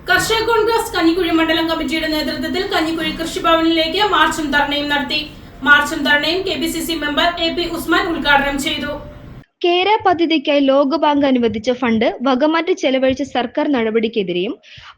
കർഷക കോൺഗ്രസ് കഞ്ഞിക്കുഴി മണ്ഡലം കമ്മിറ്റിയുടെ നേതൃത്വത്തിൽ കഞ്ഞിക്കുഴി കൃഷിഭവനിലേക്ക് മാർച്ചും ധർണയും നടത്തി. മാർച്ചും ധർണയും KPCC member A P Usman ഉദ്ഘാടനം ചെയ്തു. കേര പദ്ധതിക്കായി ലോകബാങ്ക് അനുവദിച്ച ഫണ്ട് വകമാറ്റി ചെലവഴിച്ച സർക്കാർ നടപടിക്കെതിരെയും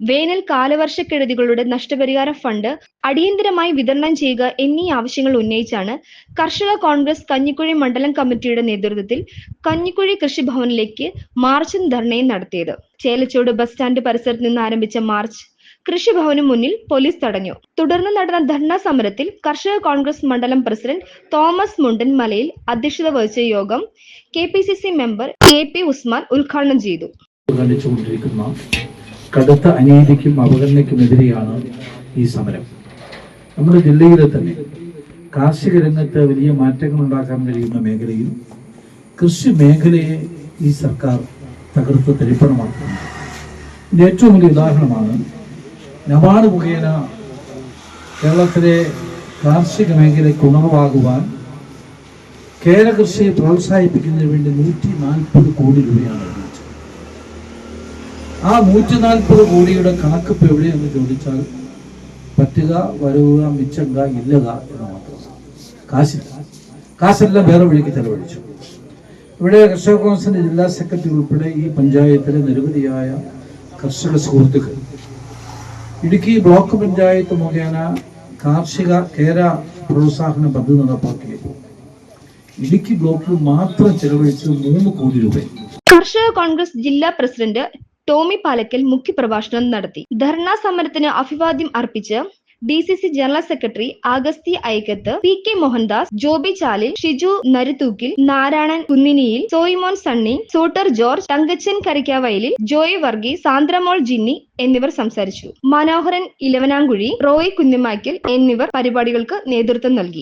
വേനൽ കാലവർഷക്കെടുതികളുടെ നഷ്ടപരിഹാര ഫണ്ട് അടിയന്തരമായി വിതരണം ചെയ്യുക എന്നീ ആവശ്യങ്ങൾ ഉന്നയിച്ചാണ് കർഷക കോൺഗ്രസ് കഞ്ഞിക്കുഴി മണ്ഡലം കമ്മിറ്റിയുടെ നേതൃത്വത്തിൽ കഞ്ഞിക്കുഴി കൃഷിഭവനിലേക്ക് മാർച്ചും ധർണയും നടത്തിയത്. ചേലച്ചോട് ബസ് സ്റ്റാൻഡ് പരിസരത്ത് നിന്ന് ആരംഭിച്ച മാർച്ച് കൃഷിഭവന് മുന്നിൽ പോലീസ് തടഞ്ഞു. തുടർന്ന് നടന്ന ധർണാ സമരത്തിൽ കർഷക കോൺഗ്രസ് മണ്ഡലം പ്രസിഡന്റ് തോമസ് മുണ്ടൻ മലയിൽ അധ്യക്ഷത വഹിച്ച യോഗം KPCC member A P Usman ഉദ്ഘാടനം ചെയ്തു. കടുത്ത അനീതിക്കും അവഗണനയ്ക്കുമെതിരെയാണ് ഈ സമരം. നമ്മുടെ ജില്ലയിലെ തന്നെ കാർഷിക രംഗത്ത് വലിയ മാറ്റങ്ങൾ ഉണ്ടാക്കാൻ കഴിയുന്ന മേഖലയിൽ കൃഷി മേഖലയെ ഈ സർക്കാർ തകർത്ത് തരിപ്പണമാക്കുന്നു. ഇതിന്റെ ഏറ്റവും വലിയ ഉദാഹരണമാണ് നബാർഡ് മുഖേന കേരളത്തിലെ കാർഷിക മേഖലയ്ക്ക് ഉണർവാകുവാൻ കേര കൃഷിയെ പ്രോത്സാഹിപ്പിക്കുന്നതിന് വേണ്ടി 140 കോടി രൂപയാണ് അനുവദിച്ചത്. ആ 140 കോടിയുടെ കണക്ക് ഇപ്പോൾ എവിടെയെന്ന് ചോദിച്ചാൽ പറ്റുക വരുക മിച്ചങ്ക ഇല്ലക എന്ന് മാത്രം. കാശെല്ലാം വേറെ വഴിക്ക് ചെലവഴിച്ചു. ഇവിടെ കർഷക കൗൺസിലിന്റെ ജില്ലാ സെക്രട്ടറി ഉൾപ്പെടെ ഈ പഞ്ചായത്തിലെ നിരവധിയായ കർഷക സുഹൃത്തുക്കൾ ഇടുക്കി ബ്ലോക്ക് പഞ്ചായത്ത് മുഖേന കാർഷിക കേര പ്രോത്സാഹന പദ്ധതി നടപ്പാക്കിയപ്പോൾ ഇടുക്കി ബ്ലോക്കിൽ മാത്രം ചെലവഴിച്ചത് 3 കോടി രൂപ. കർഷക കോൺഗ്രസ് ജില്ലാ പ്രസിഡന്റ് ടോമി പാലക്കൽ മുഖ്യപ്രഭാഷണം നടത്തി. ധർണാ സമരത്തിന് അഭിവാദ്യം അർപ്പിച്ച് DCC general secretary Agasthi Aikkath, P K Mohandas, Joby Chalil, Shiju Naruthookkil, Narayanan Kunniniyil, Soymon Sunny, Sutter George, Thankachan Karikkavayalil, Joy Varghese, Sandramol Jinni എന്നിവർ സംസാരിച്ചു. മനോഹരൻ ഇലവനാങ്കുഴി, റോയ് കുഞ്ഞിമായ്ക്കൽ എന്നിവർ പരിപാടികൾക്ക് നേതൃത്വം നൽകി.